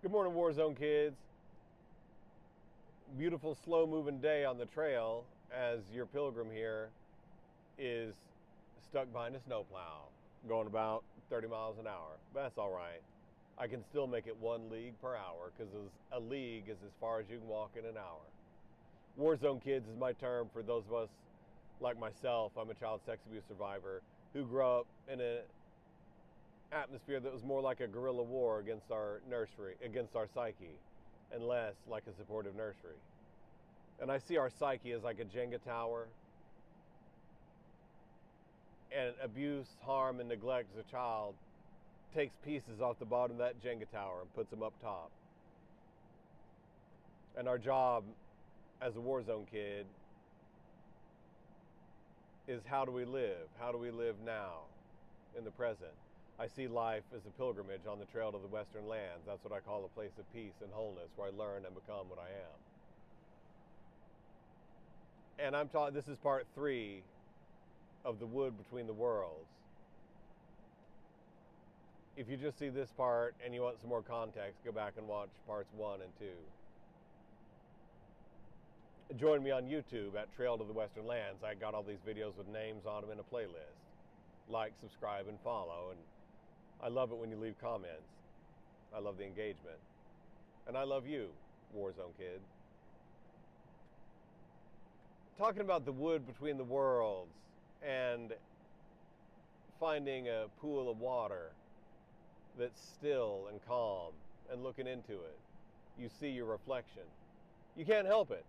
Good morning, Warzone kids. Beautiful, slow-moving day on the trail as your pilgrim here is stuck behind a snowplow, going about 30 miles an hour. But that's all right. I can still make it 1 league per hour because a league is as far as you can walk in an hour. Warzone kids is my term for those of us like myself. I'm a child sex abuse survivor who grew up in an atmosphere that was more like a guerrilla war against our nursery, against our psyche, and less like a supportive nursery. And I see our psyche as like a Jenga tower, and abuse, harm, and neglect as a child takes pieces off the bottom of that Jenga tower and puts them up top. And our job as a Warzone kid is how do we live? How do we live now, in the present? I see life as a pilgrimage on the trail to the Western lands. That's what I call a place of peace and wholeness, where I learn and become what I am. And I'm taught this is part 3 of the wood between the worlds. If you just see this part and you want some more context, go back and watch parts 1 and 2. Join me on YouTube at Trail to the Western Lands. I got all these videos with names on them in a playlist. Like, subscribe, and follow. And I love it when you leave comments. I love the engagement. And I love you, Warzone kid. Talking about the wood between the worlds and finding a pool of water that's still and calm and looking into it. You see your reflection. You can't help it.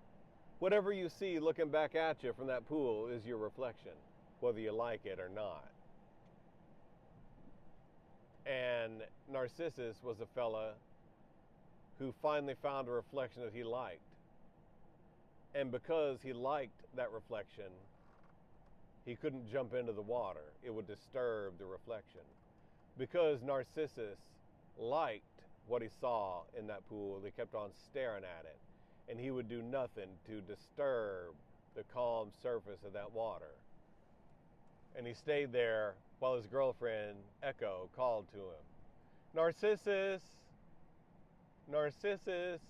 Whatever you see looking back at you from that pool is your reflection, whether you like it or not. And Narcissist was a fella who finally found a reflection that he liked. And because he liked that reflection, he couldn't jump into the water. It would disturb the reflection. Because Narcissist liked what he saw in that pool, he kept on staring at it. And he would do nothing to disturb the calm surface of that water. And he stayed there while his girlfriend, Echo, called to him. Narcissus! Narcissus!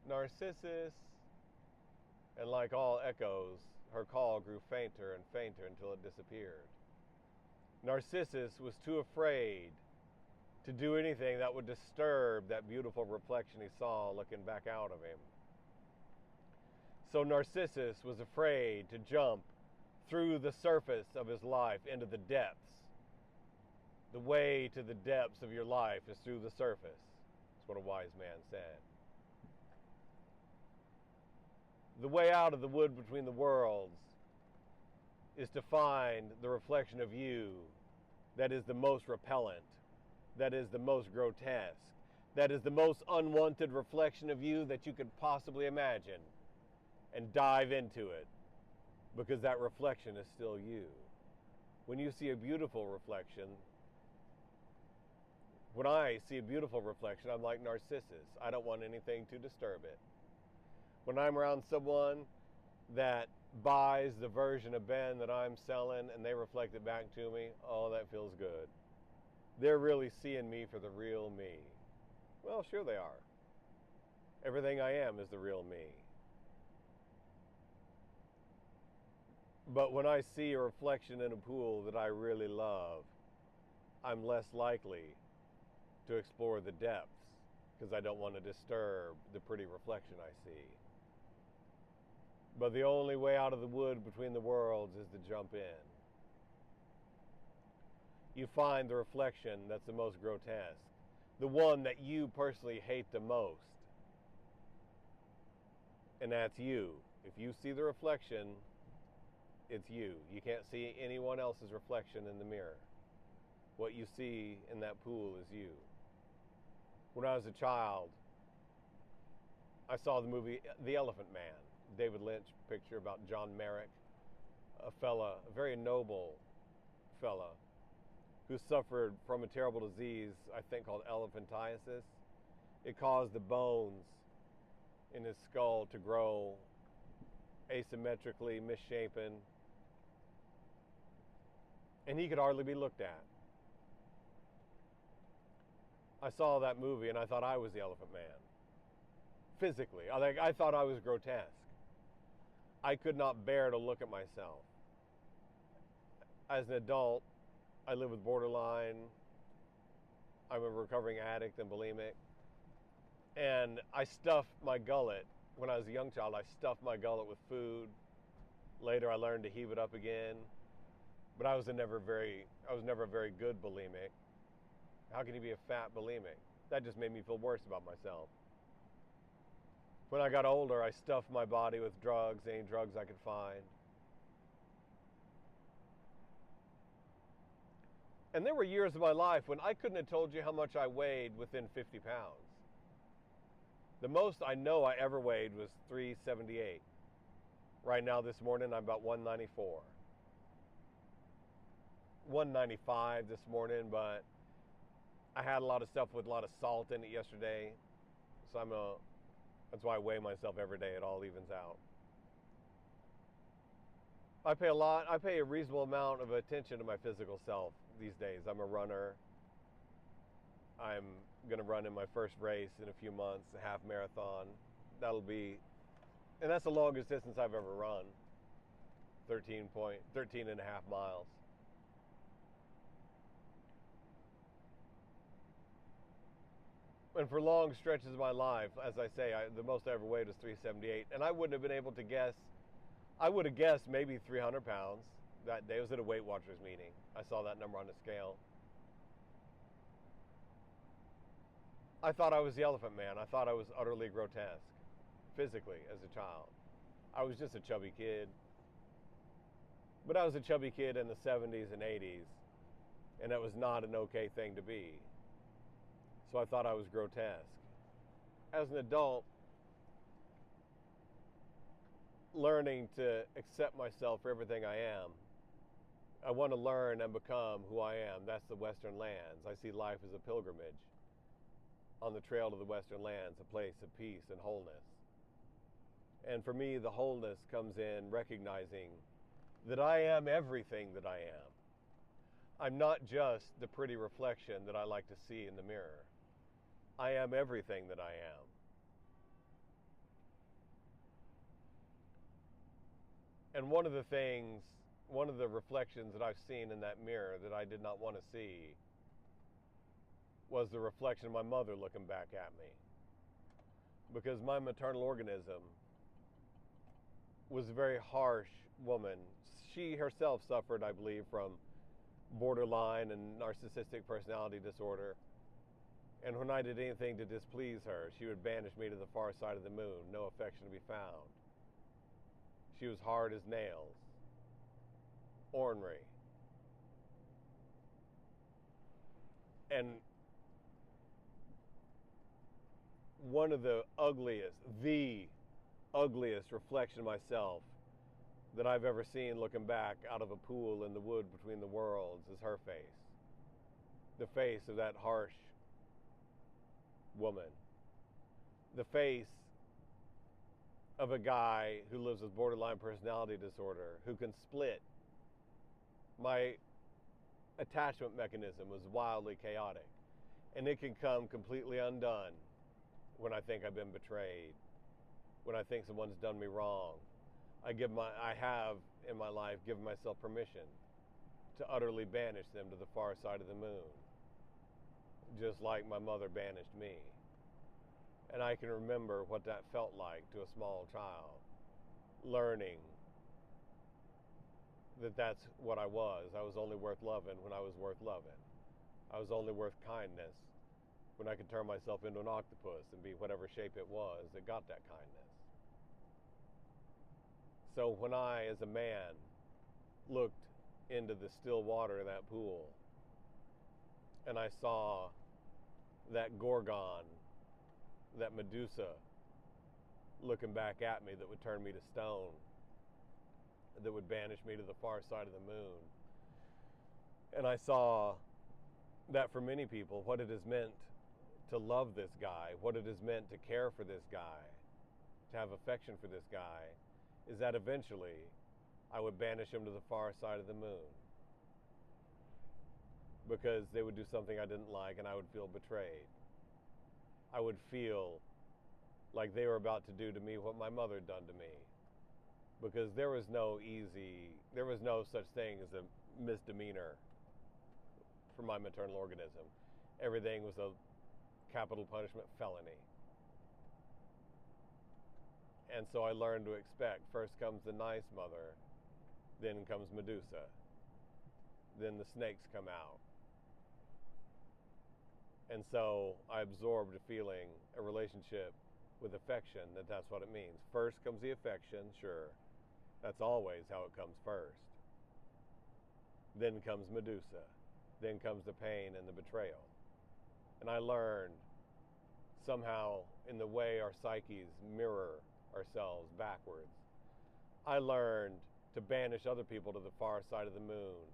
Narcissus! And like all echoes, her call grew fainter and fainter until it disappeared. Narcissus was too afraid to do anything that would disturb that beautiful reflection he saw looking back out of him. So Narcissus was afraid to jump through the surface of his life into the depths. The way to the depths of your life is through the surface. That's what a wise man said. The way out of the wood between the worlds is to find the reflection of you that is the most repellent, that is the most grotesque, that is the most unwanted reflection of you that you could possibly imagine, and dive into it, because that reflection is still you. When you see a beautiful reflection, when I see a beautiful reflection, I'm like Narcissus. I don't want anything to disturb it. When I'm around someone that buys the version of Ben that I'm selling and they reflect it back to me, oh, that feels good. They're really seeing me for the real me. Well, sure they are. Everything I am is the real me. But when I see a reflection in a pool that I really love, I'm less likely to explore the depths because I don't want to disturb the pretty reflection I see. But the only way out of the wood between the worlds is to jump in. You find the reflection that's the most grotesque, the one that you personally hate the most. And that's you. If you see the reflection, it's you. You can't see anyone else's reflection in the mirror. What you see in that pool is you. When I was a child, I saw the movie The Elephant Man, David Lynch picture about John Merrick, a very noble fella, who suffered from a terrible disease, I think called elephantiasis. It caused the bones in his skull to grow asymmetrically, misshapen, and he could hardly be looked at. I saw that movie and I thought I was the Elephant Man. Physically. I thought I was grotesque. I could not bear to look at myself. As an adult, I live with borderline. I'm a recovering addict and bulimic. And I stuffed my gullet. When I was a young child, I stuffed my gullet with food. Later, I learned to heave it up again. But I was never a very good bulimic. How can you be a fat bulimic? That just made me feel worse about myself. When I got older, I stuffed my body with drugs, any drugs I could find. And there were years of my life when I couldn't have told you how much I weighed within 50 pounds. The most I know I ever weighed was 378. Right now, this morning, I'm about 194. 195 this morning, but I had a lot of stuff with a lot of salt in it yesterday. So that's why I weigh myself every day. It all evens out. I pay a reasonable amount of attention to my physical self these days. I'm a runner. I'm going to run in my first race in a few months, a half marathon. And that's the longest distance I've ever run. 13 and a half miles. And for long stretches of my life, as I say, the most I ever weighed was 378. And I wouldn't have been able to guess. I would have guessed maybe 300 pounds that day. I was at a Weight Watchers meeting. I saw that number on the scale. I thought I was the Elephant Man. I thought I was utterly grotesque, physically, as a child. I was just a chubby kid. But I was a chubby kid in the 70s and 80s, and that was not an okay thing to be. So I thought I was grotesque. As an adult, learning to accept myself for everything I am, I want to learn and become who I am. That's the Western lands. I see life as a pilgrimage on the trail to the Western lands, a place of peace and wholeness. And for me, the wholeness comes in recognizing that I am everything that I am. I'm not just the pretty reflection that I like to see in the mirror. I am everything that I am. And one of the reflections that I've seen in that mirror that I did not want to see was the reflection of my mother looking back at me. Because my maternal organism was a very harsh woman. She herself suffered, I believe, from borderline and narcissistic personality disorder. And when I did anything to displease her, she would banish me to the far side of the moon, no affection to be found. She was hard as nails, ornery. And one of the ugliest reflection of myself that I've ever seen looking back out of a pool in the wood between the worlds is her face. The face of that harsh woman. The face of a guy who lives with borderline personality disorder, who can split. My attachment mechanism was wildly chaotic, and it can come completely undone when I think I've been betrayed, when I think someone's done me wrong. I have in my life given myself permission to utterly banish them to the far side of the moon, just like my mother banished me. And I can remember what that felt like to a small child, learning that that's what I was. I was only worth loving when I was worth loving. I was only worth kindness when I could turn myself into an octopus and be whatever shape it was that got that kindness. So when I, as a man, looked into the still water of that pool, and I saw that Gorgon, that Medusa, looking back at me that would turn me to stone, that would banish me to the far side of the moon. And I saw that for many people, what it has meant to love this guy, what it has meant to care for this guy, to have affection for this guy, is that eventually I would banish him to the far side of the moon. Because they would do something I didn't like and I would feel betrayed. I would feel like they were about to do to me what my mother had done to me. Because there was no such thing as a misdemeanor for my maternal organism. Everything was a capital punishment felony. And so I learned to expect, first comes the nice mother, then comes Medusa, then the snakes come out. And so I absorbed a feeling, a relationship with affection, that's what it means. First comes the affection, sure. That's always how it comes first. Then comes Medusa. Then comes the pain and the betrayal. And I learned somehow in the way our psyches mirror ourselves backwards, I learned to banish other people to the far side of the moon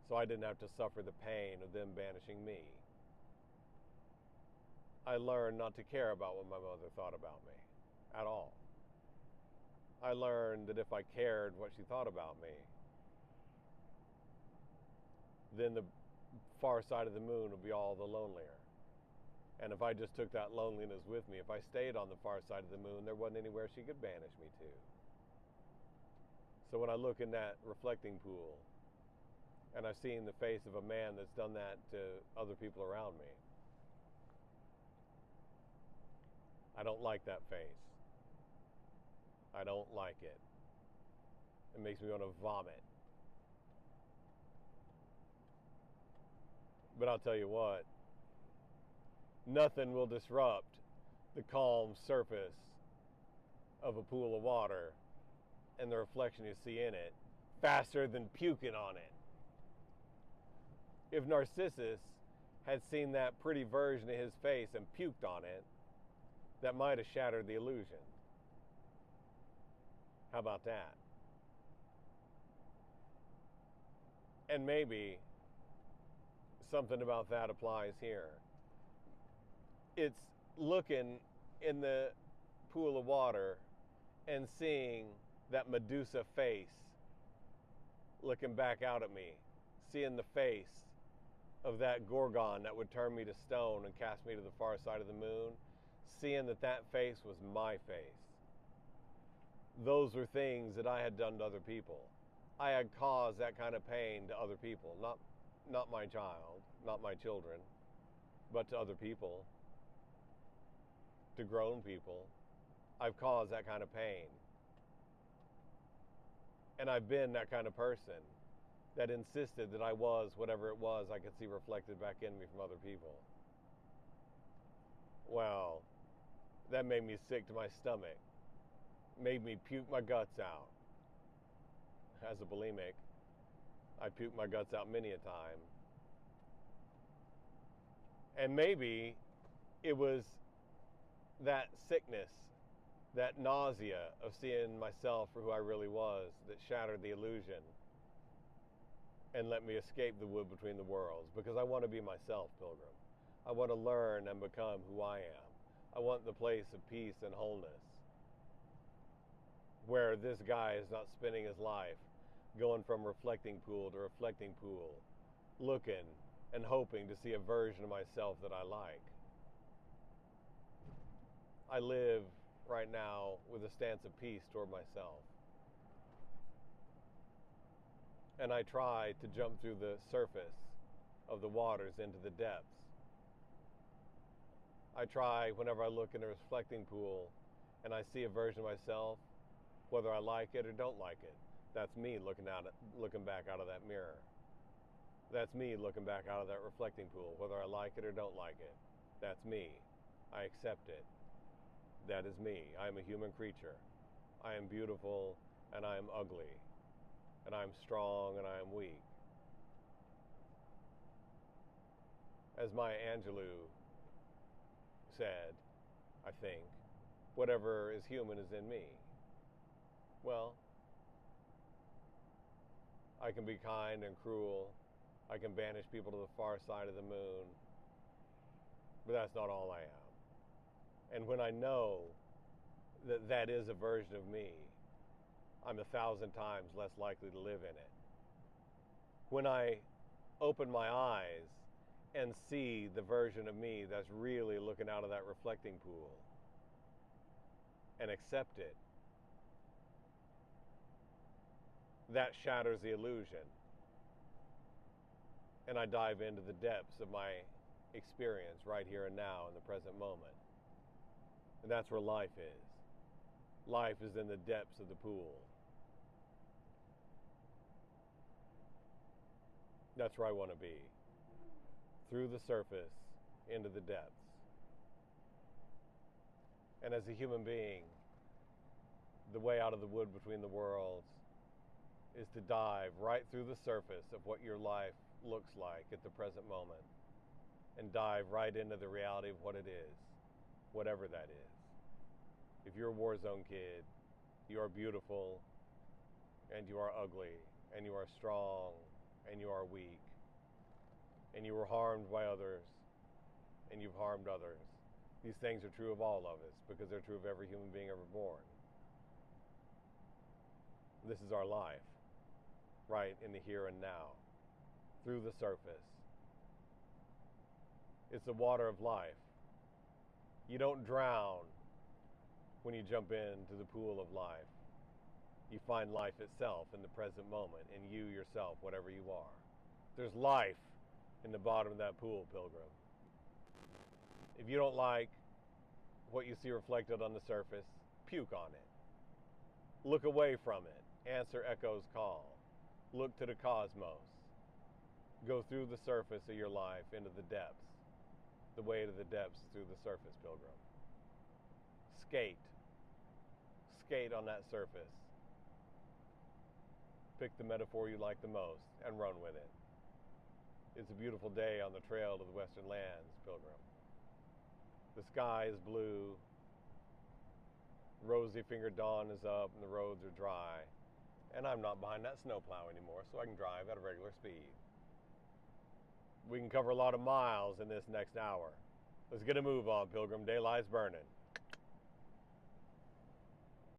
so I didn't have to suffer the pain of them banishing me. I learned not to care about what my mother thought about me at all. I learned that if I cared what she thought about me, then the far side of the moon would be all the lonelier. And if I just took that loneliness with me, if I stayed on the far side of the moon, there wasn't anywhere she could banish me to. So when I look in that reflecting pool, and I've seen the face of a man that's done that to other people around me, I don't like that face. I don't like it. It makes me want to vomit. But I'll tell you what, nothing will disrupt the calm surface of a pool of water and the reflection you see in it faster than puking on it. If Narcissus had seen that pretty version of his face and puked on it, that might have shattered the illusion. How about that? And maybe something about that applies here. It's looking in the pool of water and seeing that Medusa face looking back out at me, seeing the face of that Gorgon that would turn me to stone and cast me to the far side of the moon, seeing that that face was my face. Those were things that I had done to other people. I had caused that kind of pain to other people, not my child, not my children, but to other people, to grown people. I've caused that kind of pain. And I've been that kind of person that insisted that I was whatever it was I could see reflected back in me from other people. Well, that made me sick to my stomach. Made me puke my guts out. As a bulimic, I puked my guts out many a time. And maybe it was that sickness, that nausea of seeing myself for who I really was, that shattered the illusion and let me escape the wood between the worlds. Because I want to be myself, Pilgrim. I want to learn and become who I am. I want the place of peace and wholeness, where this guy is not spending his life going from reflecting pool to reflecting pool, looking and hoping to see a version of myself that I like. I live right now with a stance of peace toward myself. And I try to jump through the surface of the waters into the depths. I try, whenever I look in a reflecting pool and I see a version of myself, whether I like it or don't like it, that's me looking back out of that mirror. That's me looking back out of that reflecting pool, whether I like it or don't like it. That's me. I accept it. That is me. I am a human creature. I am beautiful and I am ugly. And I am strong and I am weak. As Maya Angelou said, I think, whatever is human is in me. Well, I can be kind and cruel. I can banish people to the far side of the moon. But that's not all I am. And when I know that that is a version of me, I'm 1,000 times less likely to live in it. When I open my eyes and see the version of me that's really looking out of that reflecting pool and accept it, that shatters the illusion. And I dive into the depths of my experience right here and now in the present moment. And that's where life is. Life is in the depths of the pool. That's where I want to be. Through the surface, into the depths. And as a human being, the way out of the wood between the worlds is to dive right through the surface of what your life looks like at the present moment, and dive right into the reality of what it is, whatever that is. If you're a war zone kid, you are beautiful, and you are ugly, and you are strong, and you are weak, and you were harmed by others, and you've harmed others. These things are true of all of us because they're true of every human being ever born. This is our life, right in the here and now, through the surface. It's the water of life. You don't drown when you jump into the pool of life. You find life itself in the present moment, in you yourself, whatever you are. There's life in the bottom of that pool, Pilgrim. If you don't like what you see reflected on the surface, puke on it. Look away from it. Answer Echo's call. Look to the cosmos. Go through the surface of your life into the depths. The way to the depths is through the surface, Pilgrim. Skate. Skate on that surface. Pick the metaphor you like the most and run with it. It's a beautiful day on the trail to the western lands, Pilgrim. The sky is blue. Rosy-fingered dawn is up and the roads are dry. And I'm not behind that snowplow anymore, so I can drive at a regular speed. We can cover a lot of miles in this next hour. Let's get a move on, Pilgrim. Daylight's burning.